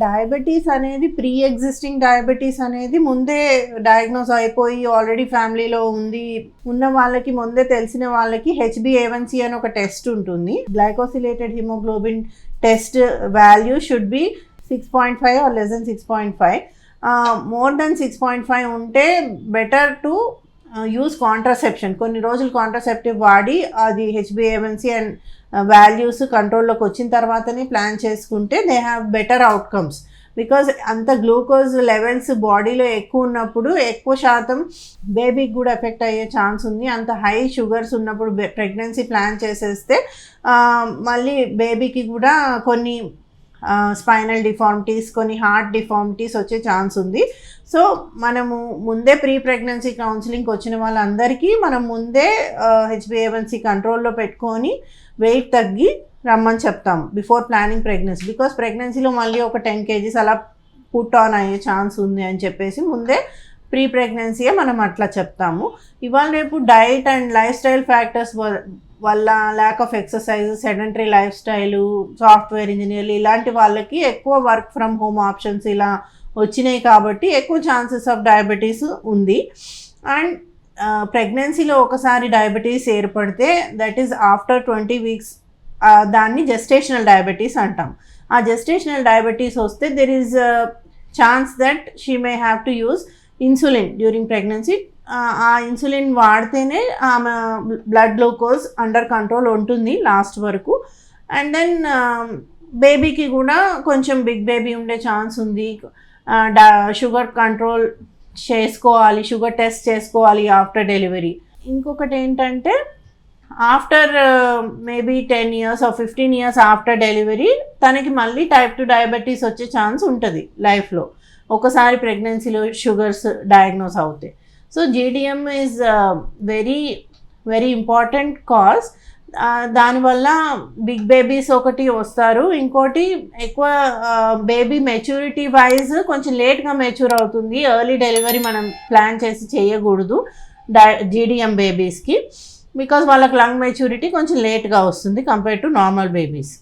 Diabetes అనేది pre existing diabetes అనేది ముందే డయాగ్నోస్ అయిపోయి ఆల్రెడీ ఫ్యామిలీలో ఉన్న వాళ్ళకి ముందే తెలిసిన వాళ్ళకి HbA1c అని ఒక టెస్ట్ ఉంటుంది. Glycosylated haemoglobin test value should be 6.5 or less than 6.5. More than 6.5 ఉంటే బెటర్ టు యూజ్ కాంట్రాసెప్షన్. కొన్ని రోజులు కాంట్రాసెప్టివ్ వాడి అది HbA1c అండ్ వాల్యూస్ కంట్రోల్లోకి వచ్చిన తర్వాతనే ప్లాన్ చేసుకుంటే they have better outcomes. Because అంత గ్లూకోజ్ లెవెల్స్ బాడీలో ఎక్కువ ఉన్నప్పుడు ఎక్కువ శాతం బేబీకి కూడా ఎఫెక్ట్ అయ్యే ఛాన్స్ ఉంది. అంత హై షుగర్స్ ఉన్నప్పుడు ప్రెగ్నెన్సీ ప్లాన్ చేసేస్తే మళ్ళీ బేబీకి కూడా కొన్ని స్పైనల్ డిఫార్మిటీస్, కొన్ని హార్ట్ డిఫార్మిటీస్ వచ్చే ఛాన్స్ ఉంది. సో మనము ముందే ప్రీ ప్రెగ్నెన్సీ కౌన్సిలింగ్కి వచ్చిన వాళ్ళందరికీ మనం ముందే HbA1c కంట్రోల్లో పెట్టుకొని వెయిట్ తగ్గి రమ్మని చెప్తాము బిఫోర్ ప్లానింగ్ ప్రెగ్నెన్సీ. బికాస్ ప్రెగ్నెన్సీలో మళ్ళీ ఒక 10 kgs అలా పుట్ ఆన్ అయ్యే ఛాన్స్ ఉంది అని చెప్పేసి ముందే ప్రీ ప్రెగ్నెన్సీయే మనం అట్లా చెప్తాము. ఇవాళ రేపు diet and lifestyle factors వల్ల lack of exercise, sedentary lifestyle, software ఇంజనీర్లు ఇలాంటి వాళ్ళకి ఎక్కువ వర్క్ ఫ్రమ్ హోమ్ ఆప్షన్స్ ఇలా వచ్చినాయి కాబట్టి ఎక్కువ ఛాన్సెస్ ఆఫ్ డయాబెటీస్ ఉంది. అండ్ ప్రెగ్నెన్సీలో ఒకసారి డయాబెటీస్ ఏర్పడితే దట్ ఈస్ ఆఫ్టర్ 20 weeks దాన్ని జెస్టేషనల్ డయాబెటీస్ అంటాం. ఆ జెస్టేషనల్ డయాబెటీస్ వస్తే there is chance that she may have to use insulin during pregnancy. ఆ ఇన్సులిన్ వాడితేనే ఆమె బ్లడ్ గ్లూకోజ్ అండర్ కంట్రోల్ ఉంటుంది లాస్ట్ వరకు. అండ్ దెన్ బేబీకి కూడా కొంచెం బిగ్ బేబీ ఉండే ఛాన్స్ ఉంది. షుగర్ కంట్రోల్ చేసుకోవాలి, షుగర్ టెస్ట్ చేసుకోవాలి ఆఫ్టర్ డెలివరీ. ఇంకొకటి ఏంటంటే after maybe 10 years or 15 years after delivery తనకి మళ్ళీ టైప్ 2 డయాబెటీస్ వచ్చే ఛాన్స్ ఉంటుంది లైఫ్లో ఒకసారి ప్రెగ్నెన్సీలో షుగర్స్ డయాగ్నోస్ అవుతాయి. So GDM is very very important cause. దానివల్ల బిగ్ బేబీస్ ఒకటి వస్తారు, ఇంకోటి ఎక్కువ బేబీ మెచ్యూరిటీ వైజ్ కొంచెం లేట్గా మెచ్యూర్ అవుతుంది. ఎర్లీ డెలివరీ మనం ప్లాన్ చేసి చేయకూడదు GDM బేబీస్కి, బికాజ్ వాళ్ళకి లంగ్ మెచ్యూరిటీ కొంచెం లేట్గా వస్తుంది కంపేర్ టు నార్మల్ బేబీస్.